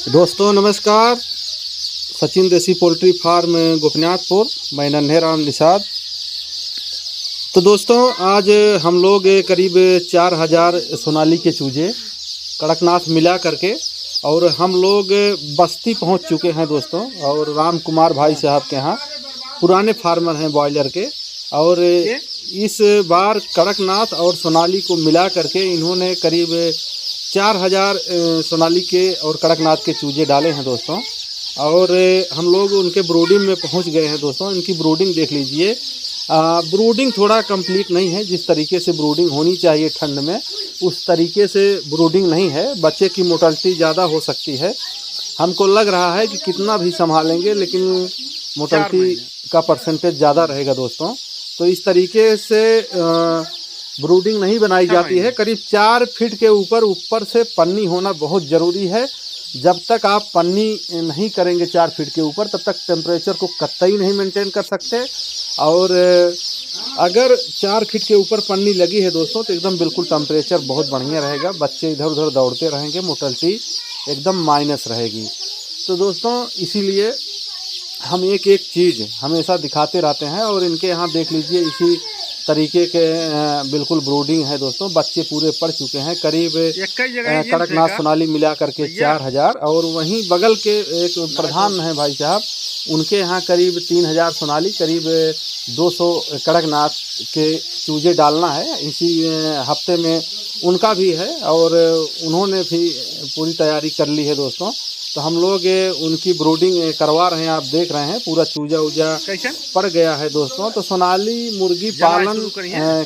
दोस्तों नमस्कार। सचिन देसी पोल्ट्री फार्म गोपीनाथपुर, मैं नन्हे राम निषाद। तो दोस्तों आज हम लोग करीब 4000 सोनाली के चूजे कड़कनाथ मिला करके और हम लोग बस्ती पहुंच चुके हैं दोस्तों। और राम कुमार भाई साहब के यहाँ पुराने फार्मर हैं बॉयलर के, और इस बार कड़कनाथ और सोनाली को मिला करके इन्होंने करीब 4000 सोनाली के और कड़कनाथ के चूजे डाले हैं दोस्तों। और हम लोग उनके ब्रूडिंग में पहुंच गए हैं दोस्तों। इनकी ब्रूडिंग देख लीजिए। ब्रूडिंग थोड़ा कंप्लीट नहीं है, जिस तरीके से ब्रूडिंग होनी चाहिए ठंड में उस तरीके से ब्रूडिंग नहीं है। बच्चे की मोर्टेलिटी ज़्यादा हो सकती है। हमको लग रहा है कि कितना भी संभालेंगे लेकिन मोर्टेलिटी का परसेंटेज ज़्यादा रहेगा दोस्तों। तो इस तरीके से ब्रूडिंग नहीं बनाई जाती है। करीब 4 फीट के ऊपर से पन्नी होना बहुत ज़रूरी है। जब तक आप पन्नी नहीं करेंगे 4 फीट के ऊपर, तब तक टेम्परेचर को कतई नहीं मेंटेन कर सकते। और अगर 4 फीट के ऊपर पन्नी लगी है दोस्तों तो एकदम बिल्कुल टेम्परेचर बहुत बढ़िया रहेगा। बच्चे इधर उधर दौड़ते रहेंगे, मोर्टेलिटी एकदम माइनस रहेगी। तो दोस्तों इसीलिए हम एक एक चीज़ हमेशा दिखाते रहते हैं। और इनके यहाँ देख लीजिए इसी तरीके के बिल्कुल ब्रूडिंग है दोस्तों। बच्चे पूरे पड़ चुके हैं। करीब कड़कनाथ सोनाली मिला करके 4000। और वहीं बगल के एक प्रधान हैं भाई साहब, उनके यहाँ करीब 3000 सोनाली, करीब 200 कड़कनाथ के चूजे डालना है। इसी हफ्ते में उनका भी है और उन्होंने भी पूरी तैयारी कर ली है दोस्तों। तो हम लोग उनकी ब्रूडिंग करवा रहे हैं। आप देख रहे हैं पूरा चूजा उजा पड़ गया है दोस्तों। तो सोनाली मुर्गी पालन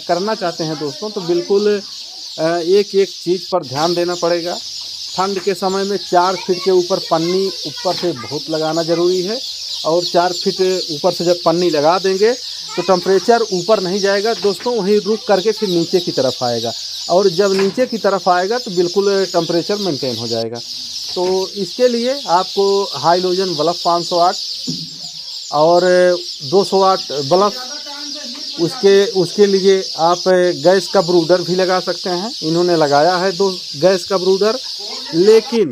करना चाहते हैं दोस्तों तो बिल्कुल एक एक चीज़ पर ध्यान देना पड़ेगा। ठंड के समय में 4 फीट के ऊपर पन्नी ऊपर से बहुत लगाना ज़रूरी है। और 4 फीट ऊपर से जब पन्नी लगा देंगे तो टेम्परेचर ऊपर नहीं जाएगा दोस्तों, वहीं रुक करके फिर नीचे की तरफ आएगा। और जब नीचे की तरफ आएगा तो बिल्कुल टेम्परेचर मेंटेन हो जाएगा। तो इसके लिए आपको हाइलोजन बल्ब 500 वाट और 200 वाट बल्ब, उसके लिए आप गैस का ब्रूडर भी लगा सकते हैं। इन्होंने लगाया है 2 गैस का ब्रूडर। लेकिन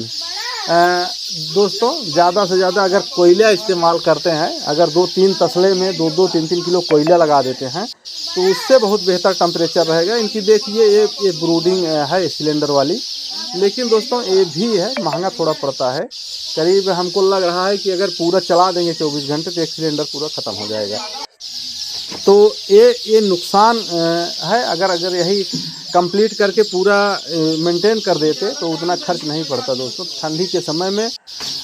दोस्तों ज़्यादा से ज़्यादा अगर कोयला इस्तेमाल करते हैं, अगर 2-3 तसले में 2-2, 3-3 किलो कोयला लगा देते हैं तो उससे बहुत बेहतर टेम्परेचर रहेगा। इनकी देखिए ये ब्रूडिंग है सिलेंडर वाली, लेकिन दोस्तों ये भी है महंगा थोड़ा पड़ता है। करीब हमको लग रहा है कि अगर पूरा चला देंगे 24 घंटे तो एक सिलेंडर पूरा ख़त्म हो जाएगा। तो ये नुकसान है। अगर यही कंप्लीट करके पूरा मेंटेन कर देते तो उतना खर्च नहीं पड़ता दोस्तों ठंडी के समय में।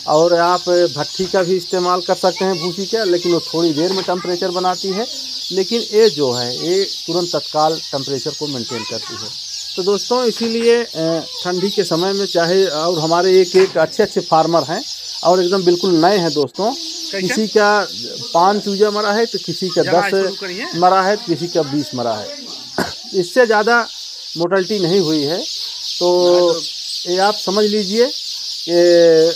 और आप भट्ठी का भी इस्तेमाल कर सकते हैं भूसी का, लेकिन वो थोड़ी देर में टेम्परेचर बनाती है। लेकिन ये जो है ये तुरंत तत्काल टेम्परेचर को मेंटेन करती है। तो दोस्तों इसीलिए ठंडी के समय में चाहे, और हमारे एक अच्छे फार्मर हैं और एकदम बिल्कुल नए हैं दोस्तों। किसी का 5 चूजा मरा है तो किसी का 10 मरा है तो किसी का 20 मरा है। इससे ज़्यादा मोर्टेलिटी नहीं हुई है। तो ये आप समझ लीजिए कि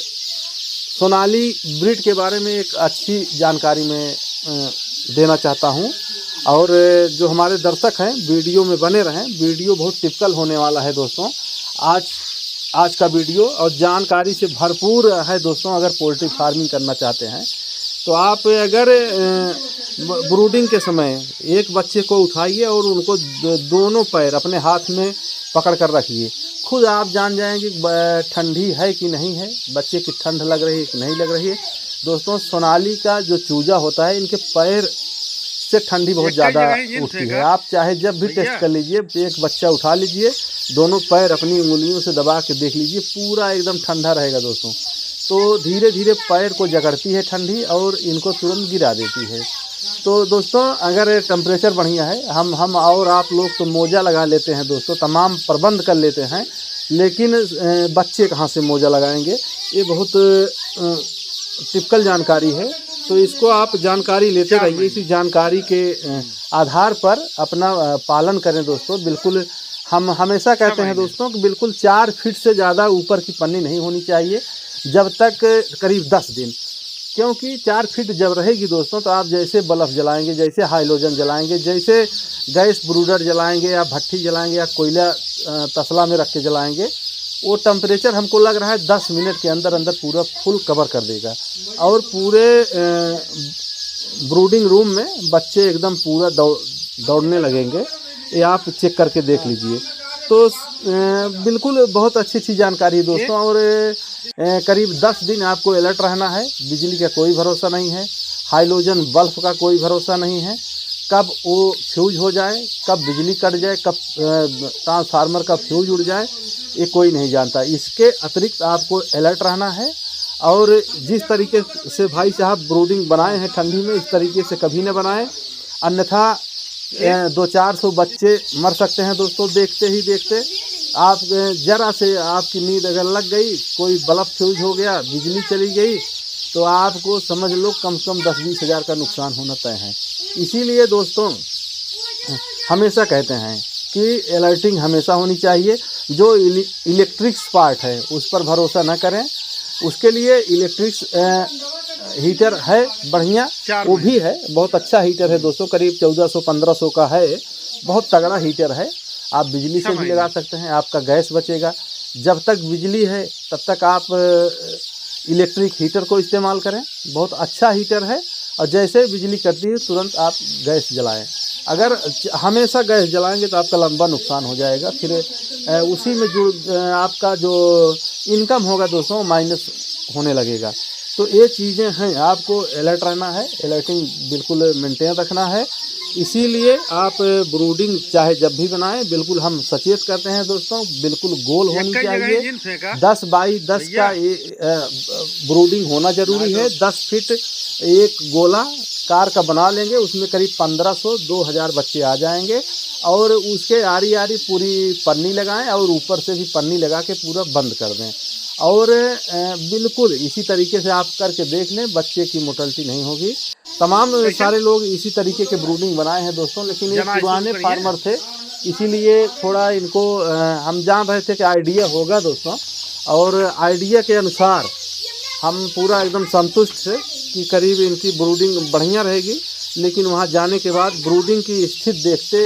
सोनाली ब्रीड के बारे में एक अच्छी जानकारी मैं देना चाहता हूँ। और जो हमारे दर्शक हैं वीडियो में बने रहें। वीडियो बहुत टिपिकल होने वाला है दोस्तों आज का वीडियो, और जानकारी से भरपूर है दोस्तों। अगर पोल्ट्री फार्मिंग करना चाहते हैं तो आप अगर ब्रूडिंग के समय एक बच्चे को उठाइए और उनको दोनों पैर अपने हाथ में पकड़ कर रखिए। खुद आप जान जाएंगे ठंडी है कि नहीं है, बच्चे की ठंड लग रही है कि नहीं लग रही है। दोस्तों सोनाली का जो चूजा होता है इनके पैर से ठंडी बहुत ज़्यादा उठती है। आप चाहे जब भी टेस्ट कर लीजिए, एक बच्चा उठा लीजिए, दोनों पैर अपनी उंगलियों से दबा के देख लीजिए, पूरा एकदम ठंडा रहेगा दोस्तों। तो धीरे धीरे पैर को जकड़ती है ठंडी और इनको तुरंत गिरा देती है। तो दोस्तों अगर टेम्परेचर बढ़िया है, हम और आप लोग तो मोजा लगा लेते हैं दोस्तों, तमाम प्रबंध कर लेते हैं, लेकिन बच्चे कहाँ से मोजा लगाएंगे। ये बहुत टिपिकल जानकारी है। तो इसको आप जानकारी लेते रहिए। इसी जानकारी के आधार पर अपना पालन करें दोस्तों। बिल्कुल हम हमेशा कहते हैं दोस्तों कि बिल्कुल 4 फीट से ज़्यादा ऊपर की पन्नी नहीं होनी चाहिए जब तक करीब 10 दिन। क्योंकि 4 फीट जब रहेगी दोस्तों तो आप जैसे बल्ब जलाएंगे, जैसे हाइलोजन जलाएंगे, जैसे गैस ब्रूडर जलाएंगे या भट्ठी जलाएंगे या कोयला तसला में रख के जलाएंगे, वो टेम्परेचर हमको लग रहा है 10 मिनट के अंदर अंदर पूरा फुल कवर कर देगा। और पूरे ब्रूडिंग रूम में बच्चे एकदम पूरा दौड़ने लगेंगे, ये आप चेक करके देख लीजिए। तो बिल्कुल बहुत अच्छी जानकारी है दोस्तों। और करीब 10 दिन आपको अलर्ट रहना है। बिजली का कोई भरोसा नहीं है, हाइलोजन बल्ब का कोई भरोसा नहीं है, कब वो फ्यूज हो जाए, कब बिजली कट जाए, कब ट्रांसफार्मर का फ्यूज उड़ जाए, ये कोई नहीं जानता। इसके अतिरिक्त आपको अलर्ट रहना है। और जिस तरीके से भाई साहब ब्रूडिंग बनाए हैं ठंडी में, इस तरीके से कभी न बनाएं, अन्यथा 200-400 बच्चे मर सकते हैं दोस्तों। देखते ही देखते आप ज़रा से आपकी नींद अगर लग गई, कोई बल्ब फ्यूज हो गया, बिजली चली गई, तो आपको समझ लो कम से कम 10-20 हज़ार का नुकसान होना तय है। इसीलिए दोस्तों हमेशा कहते हैं कि अलर्टिंग हमेशा होनी चाहिए। जो इलेक्ट्रिक्स पार्ट है उस पर भरोसा न करें। उसके लिए इलेक्ट्रिक्स हीटर है बढ़िया, वो भी है, बहुत अच्छा हीटर है दोस्तों, करीब 1400-1500 का है, बहुत तगड़ा हीटर है। आप बिजली से भी लगा सकते हैं, आपका गैस बचेगा। जब तक बिजली है तब तक आप इलेक्ट्रिक हीटर को इस्तेमाल करें, बहुत अच्छा हीटर है। और जैसे बिजली कटती है तुरंत आप गैस जलाएं। अगर हमेशा गैस जलाएंगे तो आपका लंबा नुकसान हो जाएगा, फिर उसी में जो आपका जो इनकम होगा दोस्तों माइनस होने लगेगा। तो ये चीज़ें हैं, आपको अलर्ट रहना है, अलर्टिंग बिल्कुल मेंटेन रखना है। इसीलिए आप ब्रूडिंग चाहे जब भी बनाएं, बिल्कुल हम सचेत करते हैं दोस्तों, बिल्कुल गोल होनी चाहिए। 10 बाई 10 का ब्रूडिंग होना जरूरी है। 10 फीट एक गोला कार का बना लेंगे, उसमें करीब 1500-2000 बच्चे आ जाएंगे। और उसके आरी आरी पूरी पन्नी लगाएं और ऊपर से भी पन्नी लगा के पूरा बंद कर दें। और बिल्कुल इसी तरीके से आप करके देख लें, बच्चे की मोर्टेलिटी नहीं होगी। तमाम सारे लोग इसी तरीके के ब्रूडिंग बनाए हैं दोस्तों, लेकिन ये पुराने फार्मर थे, इसीलिए थोड़ा इनको हम जान रहे थे कि आइडिया होगा दोस्तों। और आइडिया के अनुसार हम पूरा एकदम संतुष्ट थे कि करीब इनकी ब्रूडिंग बढ़िया रहेगी। लेकिन वहाँ जाने के बाद ब्रूडिंग की स्थिति देखते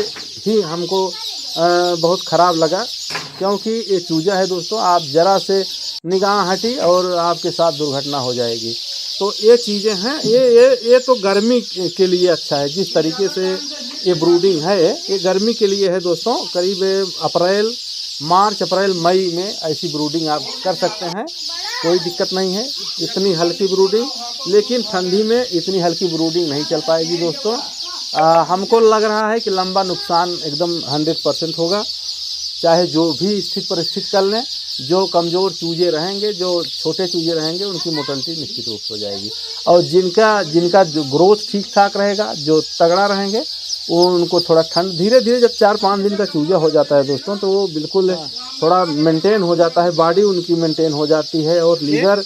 ही हमको बहुत ख़राब लगा, क्योंकि ये चूजा है दोस्तों, आप ज़रा से निगाह हटी और आपके साथ दुर्घटना हो जाएगी। तो ये चीज़ें हैं, ये तो गर्मी के लिए अच्छा है। जिस तरीके से ये ब्रूडिंग है, ये गर्मी के लिए है दोस्तों। करीब मार्च अप्रैल मई में ऐसी ब्रूडिंग आप कर सकते हैं, कोई दिक्कत नहीं है। इतनी हल्की ब्रूडिंग, लेकिन ठंडी में इतनी हल्की ब्रूडिंग नहीं चल पाएगी दोस्तों। हमको लग रहा है कि लंबा नुकसान एकदम 100% होगा, चाहे जो भी स्थिति पर स्थित कर लें। जो कमज़ोर चूजे रहेंगे, जो छोटे चूजे रहेंगे, उनकी मोर्टेलिटी निश्चित रूप से हो जाएगी। और जिनका जो ग्रोथ ठीक ठाक रहेगा, जो तगड़ा रहेंगे, वो उनको थोड़ा ठंड धीरे धीरे, जब 4-5 दिन का चूजा हो जाता है दोस्तों, तो वो बिल्कुल थोड़ा मेंटेन हो जाता है, बॉडी उनकी मेंटेन हो जाती है, और लीवर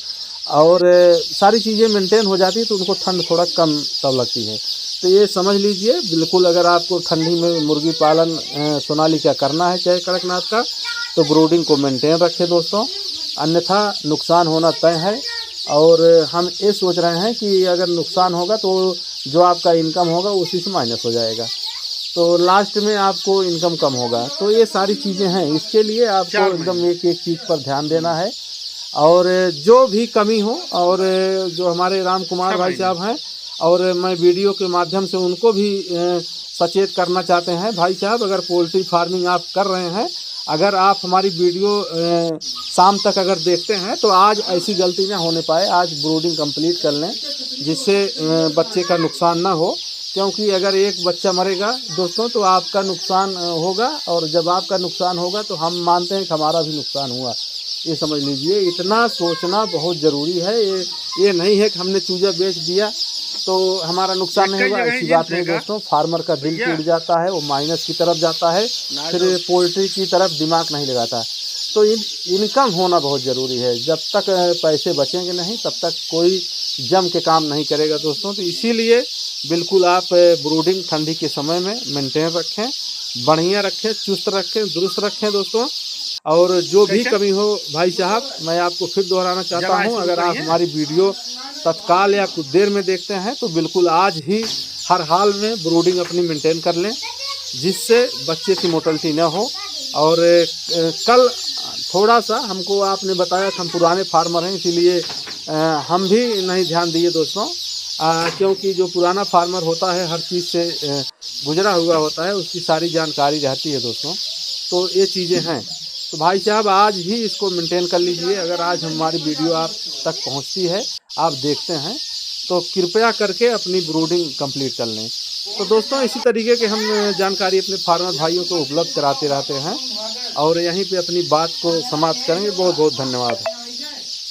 और सारी चीज़ें मेंटेन हो जाती है, तो उनको ठंड थोड़ा कम तब लगती है। तो ये समझ लीजिए, बिल्कुल अगर आपको ठंडी में मुर्गी पालन सोनालिका करना है, चाहे कड़कनाथ का, तो ब्रूडिंग को मेंटेन रखें दोस्तों, अन्यथा नुकसान होना तय है। और हम ये सोच रहे हैं कि अगर नुकसान होगा तो जो आपका इनकम होगा उसी से माइनस हो जाएगा, तो लास्ट में आपको इनकम कम होगा। तो ये सारी चीज़ें हैं, इसके लिए आपको एकदम एक एक चीज़ पर ध्यान देना है। और जो भी कमी हो, और जो हमारे राम कुमार भाई साहब हैं, और मैं वीडियो के माध्यम से उनको भी सचेत करना चाहते हैं, भाई साहब अगर पोल्ट्री फार्मिंग आप कर रहे हैं, अगर आप हमारी वीडियो शाम तक अगर देखते हैं, तो आज ऐसी गलती ना होने पाए, आज ब्रूडिंग कंप्लीट कर लें, जिससे बच्चे का नुकसान ना हो। क्योंकि अगर एक बच्चा मरेगा दोस्तों तो आपका नुकसान होगा, और जब आपका नुकसान होगा तो हम मानते हैं कि हमारा भी नुकसान हुआ। ये समझ लीजिए, इतना सोचना बहुत ज़रूरी है। ये नहीं है कि हमने चूजा बेच दिया तो हमारा नुकसान नहीं होगा, ऐसी बात नहीं दोस्तों। फार्मर का दिल टूट जाता है, वो माइनस की तरफ जाता है, फिर पोल्ट्री की तरफ दिमाग नहीं लगाता। तो इनकम होना बहुत ज़रूरी है। जब तक पैसे बचेंगे नहीं, तब तक कोई जम के काम नहीं करेगा दोस्तों। तो इसीलिए बिल्कुल आप ब्रूडिंग ठंडी के समय में मेंटेन रखें, बढ़िया रखें, चुस्त रखें, दुरुस्त रखें दोस्तों। और जो भी कमी हो भाई साहब, मैं आपको फिर दोहराना चाहता हूँ, अगर आप हमारी वीडियो तत्काल या कुछ देर में देखते हैं, तो बिल्कुल आज ही हर हाल में ब्रूडिंग अपनी मेंटेन कर लें, जिससे बच्चे की मोर्टेलिटी न हो। और कल थोड़ा सा हमको आपने बताया कि हम पुराने फार्मर हैं, इसीलिए हम भी नहीं ध्यान दिए दोस्तों, क्योंकि जो पुराना फार्मर होता है हर चीज़ से गुजरा हुआ होता है, उसकी सारी जानकारी रहती है दोस्तों। तो ये चीज़ें हैं। तो भाई साहब आज ही इसको मेंटेन कर लीजिए। अगर आज हमारी वीडियो आप तक पहुंचती है, आप देखते हैं, तो कृपया करके अपनी ब्रूडिंग कंप्लीट कर लें। तो दोस्तों इसी तरीके के हम जानकारी अपने फार्मर भाइयों को उपलब्ध कराते रहते हैं और यहीं पे अपनी बात को समाप्त करेंगे। बहुत बहुत धन्यवाद।